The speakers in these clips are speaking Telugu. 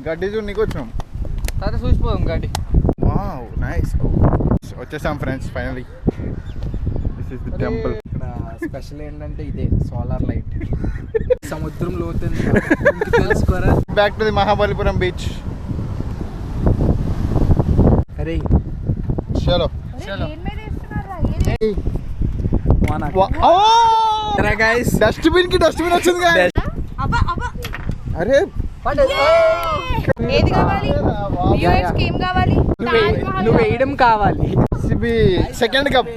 గడ్డి చూడనీకి వచ్చినాం. సరే చూసిపోదాం గడ్డి. Wow nice. వచ్చేసాం friends finally. This is the temple. ఇక్కడ స్పెషల్ ఏంటంటే ఇదే సోలార్ లైట్. సముద్రం లోతుంది తెలుసుకోరా. Back to the Mahabalipuram beach. అరే చలో గైస్, డస్ట్బిన్ కి డస్ట్బిన్ వచ్చింది కదా. అరే ఏది కావాలి? వ్యూవర్స్ కి ఏం కావాలి? నువ్వు వేయడం కావాలి. సిబి second cup.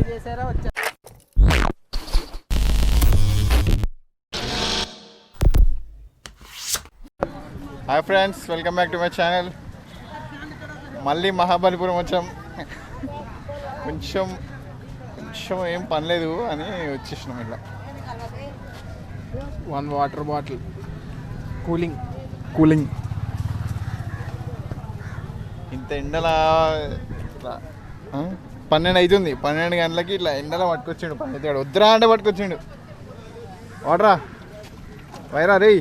Hi friends, welcome back to my channel. మళ్ళీ మహాబలిపురం వచ్చాం. కొంచెం ఏం పనిలేదు అని వచ్చేసినాం. ఇలా 1 వాటర్ బాటిల్ కూలింగ్. ఇంత ఎండలా 12 అవుతుంది. 12 గంటలకి ఇట్లా ఎండలో పట్టుకొచ్చిండు. పండితాడు వద్దురా అంటే పట్టుకొచ్చిండు. వాడరా వైరా రే.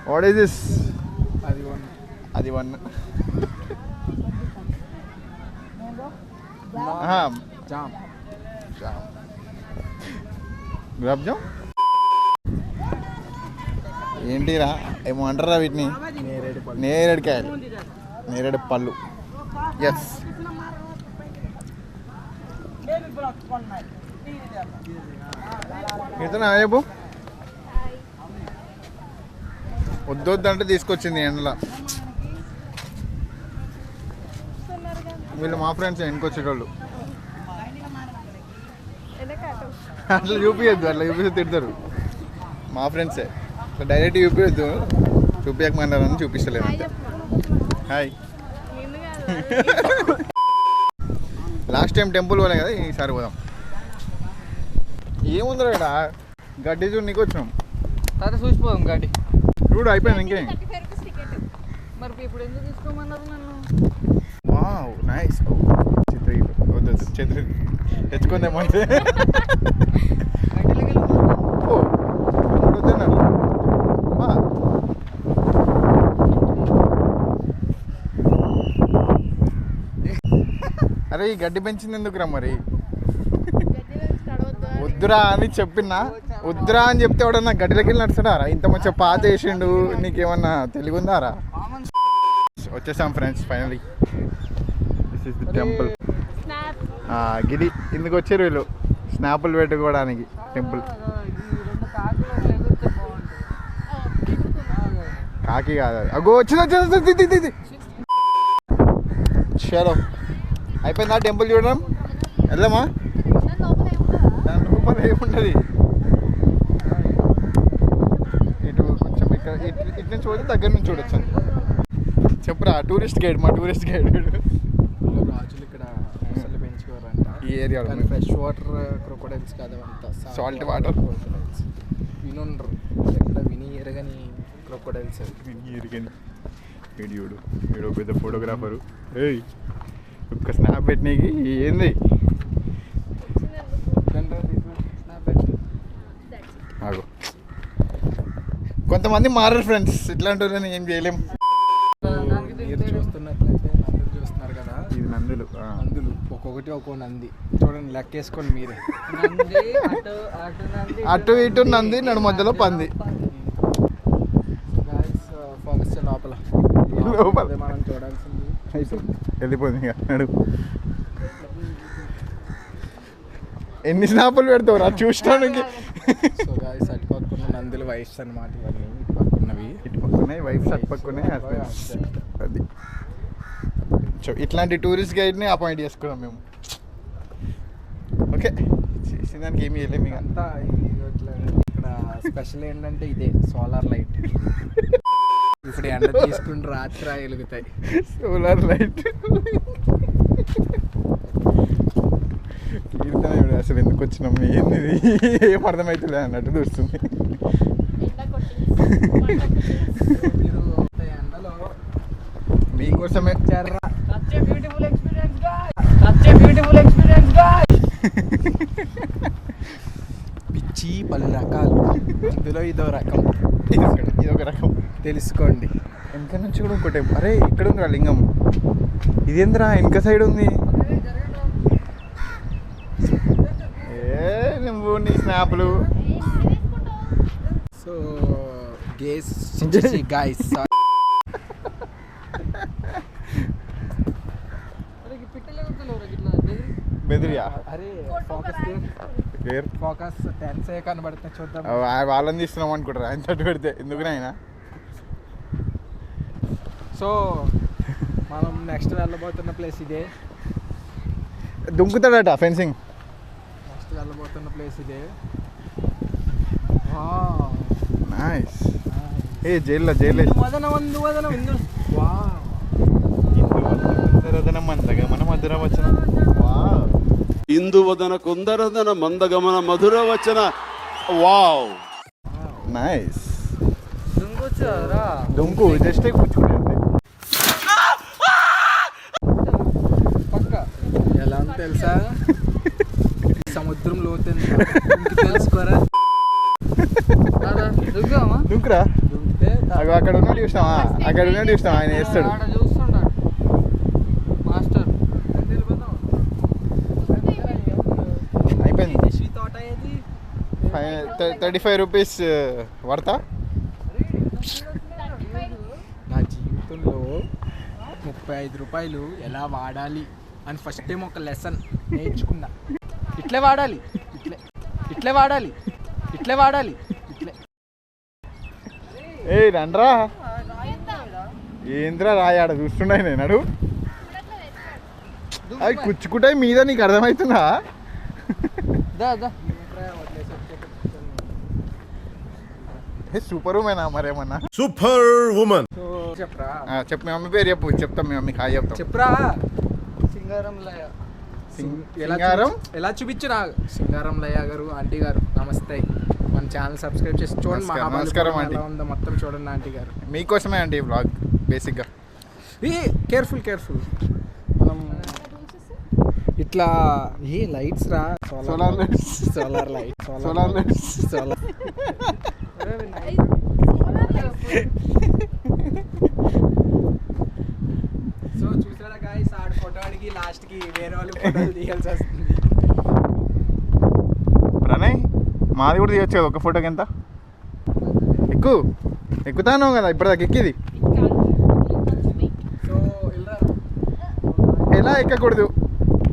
What is this? అది వన్. జామ్ గులాబ్ జామ్ ఏంటిరా ఏమో అంటారా వీటిని? నేరేడుకాయలు, నేరేడు పళ్ళు. ఎస్, ఇతనా చెప్పు. వద్దొద్దంటే తీసుకొచ్చింది ఎండలో. వీళ్ళు మా ఫ్రెండ్స్ వెనుకొచ్చేటోళ్ళు. అట్లా చూపించద్దు, అట్లా చూపిస్తే తిడతారు. మా ఫ్రెండ్సే, అట్లా డైరెక్ట్ చూపించద్దు. చూపించకమన్నారని చూపిస్తలేదు అంతే. హాయ్. లాస్ట్ టైం టెంపుల్ పోలే కదా, ఈసారి పోదాం. ఏముందిరా ఇక్కడ గడ్డి చూడనీకి వచ్చినాం. సరే చూసిపోదాం గడ్డి. చూడు అయిపోయింది. ఇంకేం? మరి ఇప్పుడు ఎందుకు తీసుకోమన్నారు నన్ను? Wow nice. ఛత్రి తెచ్చుకుందామంటే అరే ఈ గడ్డి పెంచింది ఎందుకురా మరి? వద్దురా అని చెప్పినా, వద్దురా అని చెప్తే ఎవడన్నా గడ్డిలోకి వెళ్ళి నడుస్తాడారా? ఇంత మంచిగా పాత వేసిండు, నీకేమన్నా తెలివిందారా? వచ్చేసాం friends finally. This is the temple. గిది ఇందుకు వచ్చారు వీళ్ళు స్నాపులు పెట్టుకోవడానికి. టెంపుల్ కాకి కాదు. అగో వచ్చింది. చలో అయిపోయిందా టెంపుల్ చూడడం? వెళ్దామా? దాని లోపల ఏముంటుంది? ఇటు కొంచెం ఇక్కడ ఇటు నుంచి చూడదు, దగ్గర నుంచి చూడొచ్చు. చెప్పురా టూరిస్ట్ గైడ్, మా టూరిస్ట్ గైడ్. రాజులు ఇక్కడ అసలు పెంచుకోరంట ఈ ఏరియాలో. ఫ్రెష్ వాటర్ క్రొకోడైల్స్ కాదంతా, సాల్ట్ వాటర్ క్రొకోడైల్స్. వినుండ్రు ఎక్కడ విని ఎరగని క్రొకోడైల్స్. వీడియోడు వీడో పెద్ద ఫోటోగ్రాఫరు. ఏయ్ ఒక్క స్నాప్ పెట్టినకి ఏంది? ఆగు, కొంతమంది మారరు ఫ్రెండ్స్, ఇట్లాంటి వాళ్ళని ఏం చేయలేం. మీరు చూస్తున్నట్లయితే నందులు చూస్తున్నారు కదా, ఇది నందులు. నందులు ఒక్కొక్కటి ఒక్కో నంది చూడండి, లెక్కేసుకోండి మీరే. అటు ఇటు నంది, నడు మధ్యలో పంది. ఫోకస్ లోపల మనం చూడాల్సింది వెళ్ళిపోయింది. నడు. ఎన్ని స్నాపులు పెడతావు రా చూడటానికి? సో గాయ్స్ అటు పక్కన నందులు వైఫ్స్ అన్నమాట. ఇవన్నీ ఇటు పక్కన్నవి, ఇటు పక్కనే వైఫ్స్, అటు పక్కనే అది. ఇట్లాంటి టూరిస్ట్ గైడ్ని అపాయింట్ చేసుకున్నాం మేము. ఓకే, చేసిన దానికి ఏమి చేయలేము. ఇక అంతా ఇక్కడ స్పెషల్ ఏంటంటే ఇదే సోలార్ లైట్. ఇప్పుడు ఎండ తీసుకుని రాత్రి వెలుగుతాయి. Solar light. అసలు ఎందుకు వచ్చినాం, ఏంది ఏం అర్థమవుతుంది అన్నట్టు చూస్తుంది. ఎండలో మీకోసమే పిచ్చి పలు రకాలు, ఇందులో ఇదో రకం, ఇదొక రకం. తెలుసుకోండి. వెనక నుంచి కూడా ఇంకోటి అరే ఇక్కడ ఉందిరా లింగం. ఇదేంద్రా వెనక సైడ్ ఉంది. ఏ నువ్వు నీ స్నాప్లు. సో గేస్ గాయస్ బెదిరియా అరే ఫోకస్ 10 సెకండ్ కనబడుతుంది చూద్దాం. వాళ్ళని తీస్తున్నాం అనుకుంటారు ఆయన తట్టు పెడితే ఎందుకునైనా. సో మనం నెక్స్ట్ వెళ్ళబోతున్న ప్లేస్ ఇదే. దుంకుతాడట ఫెన్సింగ్. నెక్స్ట్ వెళ్ళబోతున్న ప్లేస్ ఇదే. నైస్. ఏ జైల్లో ఇందువదన కుందరదన మందగమన మధుర వచన. Wow nice. దుంకు జస్ట్ కూర్చుంటే ఎలా ఉంది తెలుసా? సముద్రం లోతుంది తెలుసుకోరా. దుంకురా. అక్కడ ఉన్నట్టు చూసినావా? అక్కడ ఉన్నట్టు చూసినావా? ఆయన వేస్తాడు. అయిపోయింది. 35 రూపీస్ పడతా. నా జీవితంలో 35 రూపాయలు ఎలా వాడాలి అని ఫస్ట్ టైం ఒక లెసన్ నేర్చుకున్నా. ఇట్లే వాడాలి, ఇట్లే వాడాలి, ఇట్లే వాడాలి, ఇట్లే. ఏ రండ్రా. ఏంద్రా రాయాడ చూస్తున్నాయి నేను అడు. అది కుచ్చుకుంటాయి మీద. నీకు అర్థమవుతుందా? సూపర్ ఉమెనా మరేమన్నా? Super women. చెప్పరా? చెప్పు మీ మమ్మీ పేరు చెప్పు. చెప్తాం మీ మమ్మీకి హాయ్ చెప్తాం. చెప్పరా. సింగారం ఎలా చూపించు నా. సింగారం లయ గారు, ఆంటీ గారు నమస్తే. మన ఛానల్ సబ్స్క్రైబ్ చేసి చూడండి. నమస్కారం ఆంటీ. ఎలా ఉందో మొత్తం చూడండి ఆంటీ గారు. మీకోసమే అండి వ్లాగ్ బేసిక్గా. కేర్ఫుల్ మనం ఇట్లా ఏ లైట్స్ రా. Solar lights. Solar light. Solar lights. Solar. So చూసారా గాయ్స్, ఆడ ఫోటో అడిగి లాస్ట్కి వేరే వాళ్ళు ఫోటోలు తీయాల్సి వస్తుంది. ప్రణయ్ మాది కూడా తీయచ్చు కదా ఒక ఫోటోకి. ఎంత ఎక్కుతాను కదా ఇప్పటిదాకా ఎక్కిది. సో ఎలా ఎక్కకూడదు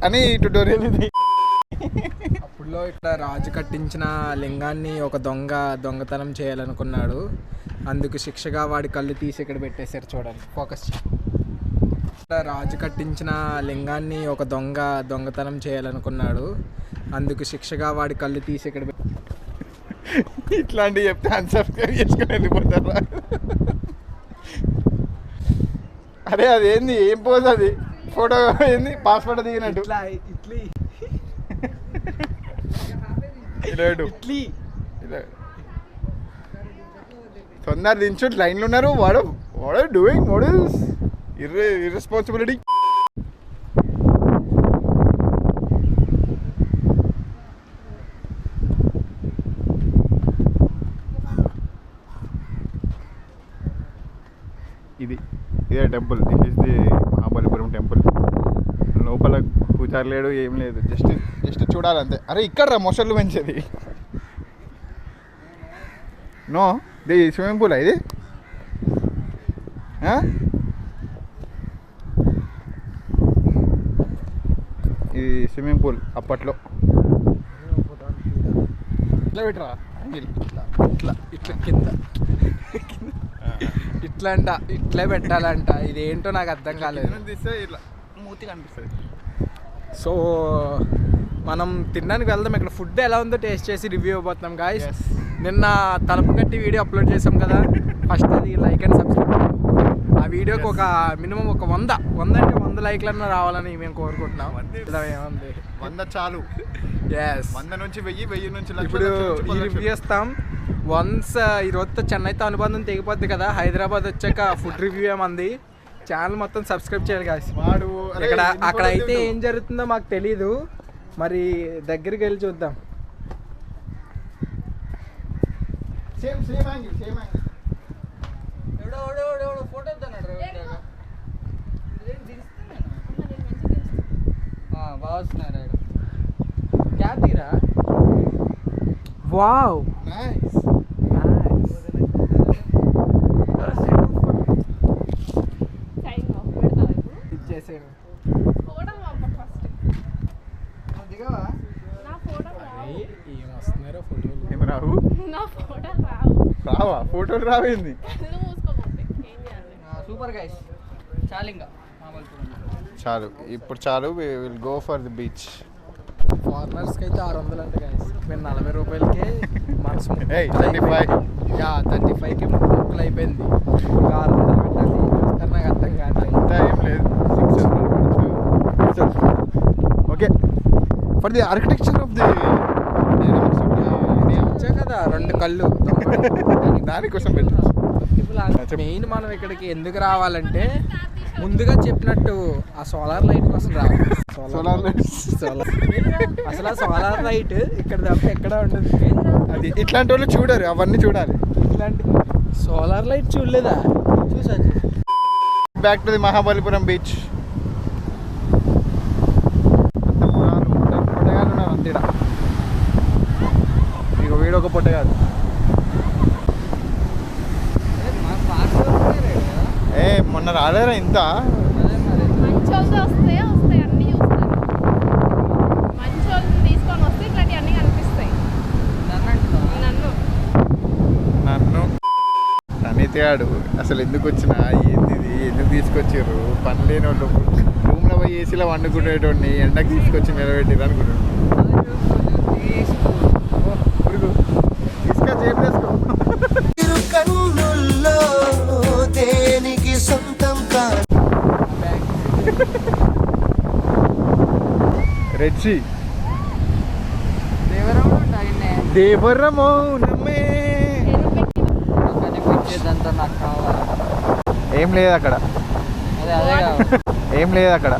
అని ట్యుటోరియల్ ఇది. అప్పుడులో ఇట్లా రాజు కట్టించిన లింగాన్ని ఒక దొంగతనం చేయాలనుకున్నాడు. అందుకు శిక్షగా వాడి కళ్ళు తీసి ఇక్కడ పెట్టేశారు. చూడండి ఫోకస్. ఇట్లా రాజు కట్టించిన లింగాన్ని ఒక దొంగతనం చేయాలనుకున్నాడు. అందుకు శిక్షగా వాడి కళ్ళు తీసి ఇక్కడ ఇట్లాంటివి చెప్తే అన్సబ్స్క్రైబ్ చేసుకొని వెళ్ళిపోతారు. అరే అదేంది? ఏం పోజ్ అది? ఫోటో ఏంది? పాస్పోర్ట్ దిగినట్టు. తొందర దించు. లైన్లో ఉన్నారు. వాడు డూయింగ్ వాట్ ఇస్ ఇర్రెస్పాన్సిబిలిటీ. ఇదే temple. This is the Mahabalipuram temple. లోపల పూజారి లేడు, ఏం లేదు. జస్ట్ చూడాలంతే. అరే ఇక్కడ రా మొసళ్ళు పెంచేది. నో ది స్విమ్మింగ్ పూల్ ఇది. ఇది స్విమ్మింగ్ పూల్ అప్పట్లో. ఇట్లా పెట్టరా. ఇట్లా కింద ఇట్లా అంట. ఇట్లే పెట్టాలంట. ఇదేంటో నాకు అర్థం కాలేదు. ఇట్లా మూతి కనిపిస్తుంది. సో మనం తినడానికి వెళ్దాం. ఇక్కడ ఫుడ్ ఎలా ఉందో టేస్ట్ చేసి రివ్యూ ఇవ్వబోతున్నాం గాయ్స్. నిన్న తలుపు కట్టి వీడియో అప్లోడ్ చేసాం కదా. ఫస్ట్ అది లైక్ అండ్ సబ్స్క్రైబ్. ఆ వీడియోకి ఒక మినిమం ఒక 100 లైక్లన్నా రావాలని మేము కోరుకుంటున్నాం. ఏముంది 100 చాలు. 100 నుంచి 1000 నుంచి ఇప్పుడు ఈ రివ్యూ ఇస్తాం. వన్స్ ఈరోజుతో చెన్నైతో అనుబంధం తెగిపోద్ది కదా. హైదరాబాద్ వచ్చాక ఫుడ్ రివ్యూ ఏమంది. ఛానల్ మొత్తం సబ్స్క్రైబ్ చేయాలి గాయ్స్. ఇక్కడ అక్కడ అయితే ఏం జరుగుతుందో మాకు తెలీదు. మరి దగ్గరికి వెళ్ళి చూద్దాం. Same angle. ఫోటో క్యాబ్ తీరా. Wow nice. సైన్ పెడతావా ఇప్పుడు? ఇచ్చేసాను. ఫోటో పంప ఫస్ట్. దిగవా? నా ఫోటో రావు. ఏం వస్తున్నారో ఫోటోలు. ఏం రావు? నా ఫోటో రావు. రావా? ఫోటోలు రావేంది? కళ్ళు మూసుకోపోతే ఏం చేయాలి? Super guys. చాలింగా చాలు, ఇప్పుడు చాలు. Will go for the beach. ఫారినర్స్కి అయితే 600 అంట గైస్. మేము 40 రూపాయలకే మనసు ఏయ్ 35. 35కి ముక్కలు అయిపోయింది. ఇంకా 600 పెట్టాలి. ఇస్తారు నాకు అర్థం కాదు. అంతా ఏం లేదు, 600. Okay, for the architecture of the India వచ్చా కదా 2 కళ్ళు. దానికోసం పెట్టి మెయిన్ మనం ఇక్కడికి ఎందుకు రావాలంటే ముందుగా చెప్పినట్టు ఆ సోలార్ లైట్ కోసం రావాలి. Solar lights. సోలార్ అసలు ఆ సోలార్ లైట్ ఇక్కడ తప్ప ఎక్కడ ఉండదు. అది ఇట్లాంటి వాళ్ళు చూడరు, అవన్నీ చూడాలి. ఇట్లాంటి సోలార్ లైట్ చూడలేదా? చూసా. Back to the Mahabalipuram beach. పొట్టగాలు ఉన్నారు అంతే. ఇక వీడు ఒక పొట్టగాడు. ఏ మొన్న రాలేరా ఇంత? మంచోళ్ళతో వస్తాయి అన్నీ చూస్తాను. మంచోళ్ళని తీసుకొని వస్తే ఇట్లాంటివి అన్నీ కనిపిస్తాయి. నన్ను తనితాడు. అసలు ఎందుకు వచ్చినా, ఏంది ఇది, ఎందుకు తీసుకొచ్చారు? పని లేని వాళ్ళు రూమ్లో పోయి ఏసీలో వండుకునేటోడిని ఎండకు తీసుకొచ్చి నిలబెట్టిరు అనుకున్నాడు. తీసుకొచ్చి ఏం చేసుకో. రెచ్చి దేవరమో నమ్మే. నాకు కావాలి. ఏం లేదు అక్కడ, ఏం లేదు అక్కడ.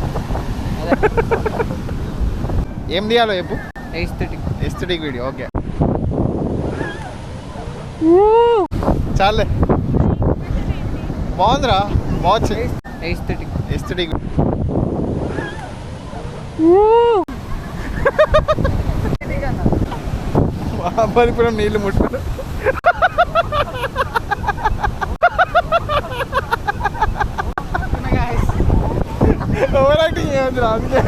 ఏం తీయాలో చెప్పు. Aesthetic video. ఓకే చాలే, బాగుందిరా, బాగుంది. ఎస్థెటిక్ మహాబలిపురం నీళ్ళు ముట్టుకుంటా. ఓవర్ యాక్టింగ్ ఏముందిరా అందుకే.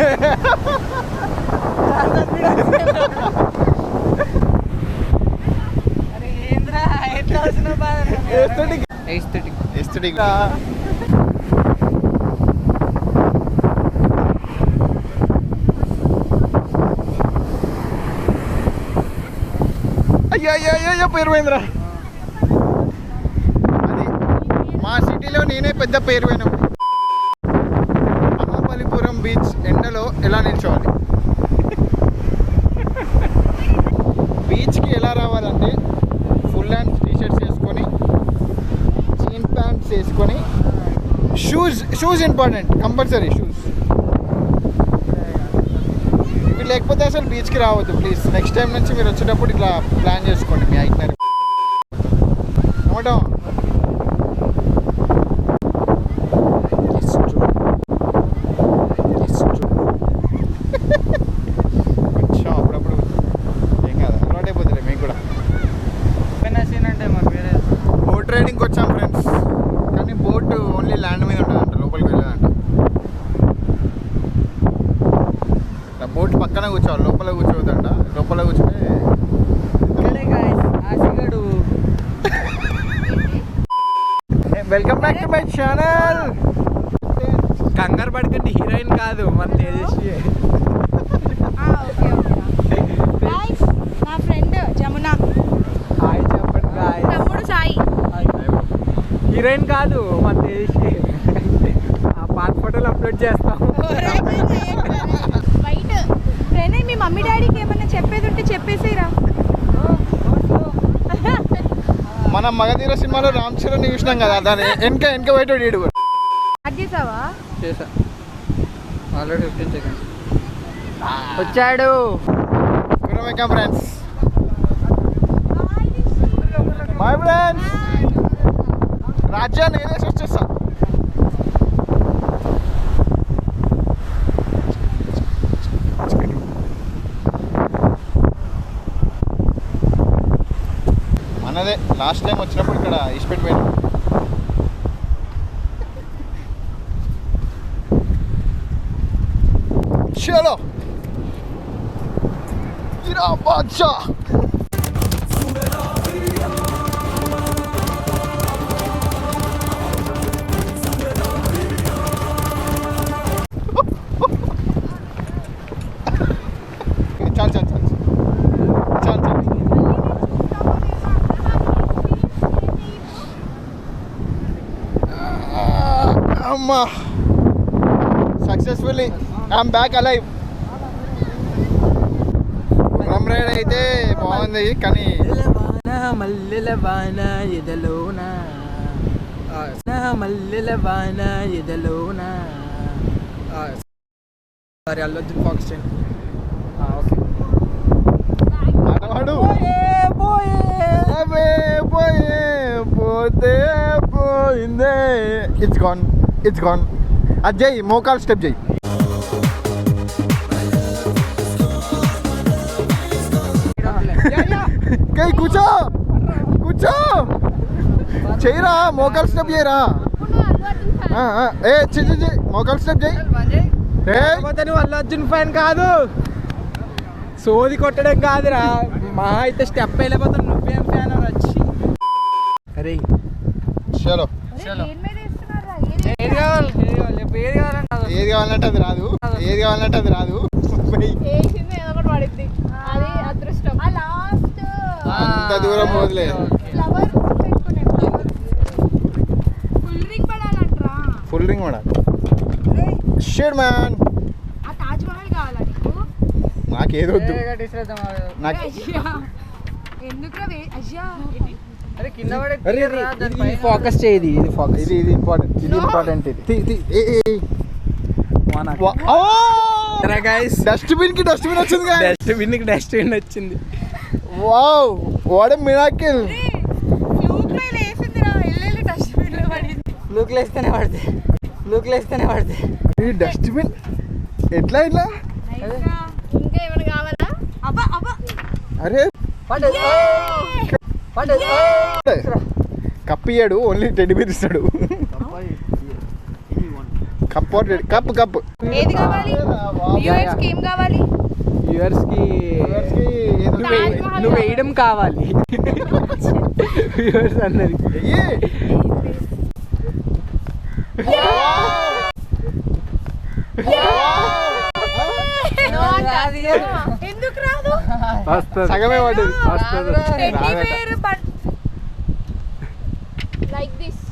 ఎస్థెటిక్ అయ్యో పేరు పోయిందిరా. అది మా సిటీలో నేనే పెద్ద పేరు పోయినాం. మహాబలిపురం బీచ్ ఎండలో ఎలా నిల్చోవాలి? బీచ్కి ఎలా రావాలంటే ఫుల్ హ్యాండ్ టీషర్ట్స్ వేసుకొని, జీన్ ప్యాంట్స్ వేసుకొని, షూస్ ఇంపార్టెంట్, కంపల్సరీ షూస్. ఇవి లేకపోతే అసలు బీచ్కి రావద్దు ప్లీజ్. నెక్స్ట్ టైం నుంచి మీరు వచ్చేటప్పుడు ఇట్లా ప్లాన్ చేసుకోండి మీ ఐట్నరీ. టమాటో కొంచెం అప్పుడప్పుడు ఏం కాదు, అలవాటు అయిపోతుంది మీకు కూడా. బోట్ రైడింగ్కి వచ్చాం ఫ్రెండ్స్, కానీ బోట్ ఓన్లీ ల్యాండ్ మీద ఉంటుందంట, లోపలికి వెళ్ళదంట. బోట్ పక్కన కూర్చోవాలి, లోపల కూర్చోవద్దంట. లోపల కూర్చుంటే welcome back to my channel. కంగారు పడకండి, హీరోయిన్ కాదు మన తేజస్వి. నా ఫ్రెండ్ జమున. హాయ్ చెప్పండి guys. తమ్ముడు సాయి. హీరోయిన్ కాదు మన తేజస్వి. ఆ పాత ఫోటోలు అప్లోడ్ చేస్తాం. బయట ఫ్రెండ్ మీ మమ్మీ డాడీకి ఏమన్నా చెప్పేది ఉంటే చెప్పేసిరా. మన మగధీర సినిమాలో రామ్ చరణ్ చూసినాం కదా, దాని వెనక బయట వీడు చేసావా? చేసా ఆల్రెడీ 15 seconds. వచ్చాడు ఫ్రెండ్స్. మై ఫ్రెండ్స్, రాజ్యా నేనే వచ్చేస్తా. అదే లాస్ట్ టైం వచ్చినప్పుడు ఇక్కడ ఇష్టపెట్టిపోయినా. చలో గిరా బాద్షా. చాలు చాలు చాలు చాలు చాలు. అమ్మా సక్సెస్ఫుల్లీ ఐఎమ్ బ్యాక్ అలైవ్. గుర్రం రైడ్ అయితే బాగుంది కానీ మల్లెల వాన ఎదలోన మల్లెల వాన ఎదలోన. సారీ అల్లు అర్జున్ ఫాక్స్ చేయండి. ఓకే ఆటవాడు పోతే పోయిందే. It's gone it's gone. అది చెయ్యి, మోకాలు స్టెప్ చెయ్యి. కై కూర్చో కూర్చో చెయ్యరా, మోకాలు స్టెప్ చేయరా. ఏ చెయ్యి మోకాలు స్టెప్ చెయ్యి. నువ్వు అల్లు అర్జున్ ఫ్యాన్ కాదు, సోది కొట్టడం కాదురా. మా అయితే స్టెప్ వెళ్ళిపోతాను, నువ్వేం ఫ్యాన్ వచ్చి. అరే చలో ఏది కావాలి ఏది కావాలంటే ఏది కావాలంటే అది రాదు, ఏది కావాలంటే అది రాదు. అంత దూరం పోదులే. ఫుల్ రింగ్ కూడా షేడ్ మ్యాన్. నాకేదో వద్దు, నాకు ఫోకస్ చేయది. ఇది ఫోకస్, ఇది ఇంపార్టెంట్, ఇది ఇంపార్టెంట్. ఇది డస్ట్బిన్ కి డస్ట్బిన్ వచ్చింది. డస్ట్బిన్ వచ్చింది. Wow what a miracle. ఫ్లూక్లేస్తేనే పడితే ఈ డస్ట్బిన్ ఎట్లా ఇట్లా. ఇంకా ఏమైనా కావాలా? అరే కప్పు ఇయ్యాడు, ఓన్లీ టెడ్డీ బేర్ ఇస్తాడు. కప్పు కప్పు ఏది కావాలి? వ్యూవర్స్ కి ఏం కావాలి? వ్యూవర్స్ కి నువ్వు వేయడం కావాలి. వ్యూవర్స్ అందరికి ఎందుకు రాదు? సగమే పడ్డది. లైక్ దిస్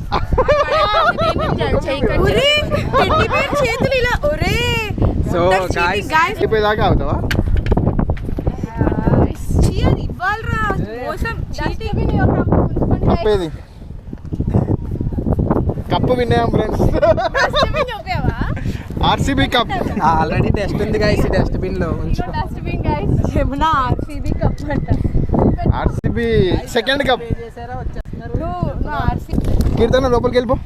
చేతులు ఇలా. ఒరే సో గాయ్స్ అయిపోయేదాకా అవుతావా? ఇవ్వాలరా మోసం. కప్పేది కప్పు విన్నాం friends. RCB cup already dust ఉంది గాయ్స్, ఈ డస్ట్బిన్ లో ఉంచుకో. డస్ట్బిన్ గైస్ ఏమన్నా ఆర్సీబీ కప్ అంట. RCB second cup. నువ్వు ఆర్సీబీ కీర్తన లోపలికి వెళ్ళిపో.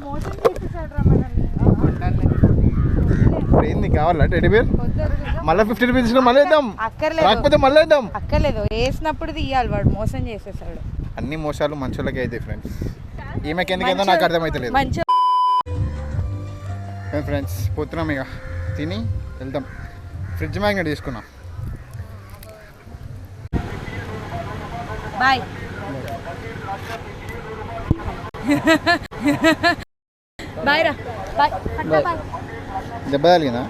మోసం చేసేసాడు మనల్ని. ఇప్పుడు ఏంది కావాలా టెడ్డీ బేర్? మళ్ళీ 50 రూపీస్ ఇచ్చిన మళ్ళీ వేద్దాం, అక్కర్లేదు రాకపోతే మళ్ళీ వేద్దాం. అక్కర్లేదు, వేసినప్పుడు తీయాలి. వాడు మోసం చేసేసాడు. అన్ని మోసాలు మనుషులకి అయితే ఫ్రెండ్స్. ఈమెకి ఎందుకైందో నాకు అర్థమైతలేదు. మంచి ఫ్రెండ్స్ పోతున్నాం, ఇక తిని వెళ్తాం. ఫ్రిడ్జ్ మ్యాగ్నెట్ తీసుకున్నాం. బాయ్. బాయ్ రా. బాయ్. బాయ్. దెబ్బ తగిలిందా?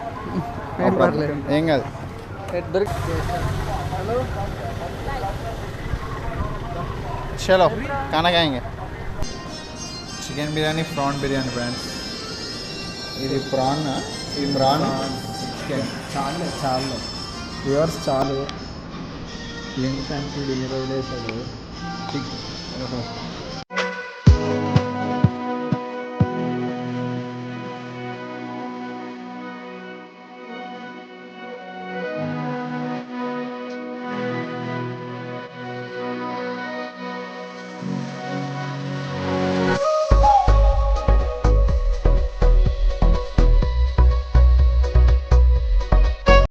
ఏం కాదు. చలో खाना खाएंगे. Chicken biryani, prawn biryani friends. ఇది ప్రాన్, ఇమ్రాన్ చికెన్. చాలు వ్యూవర్స్ చాలు. లింక్ ఫ్యాన్సీ 20 రోజులు వేసాడు.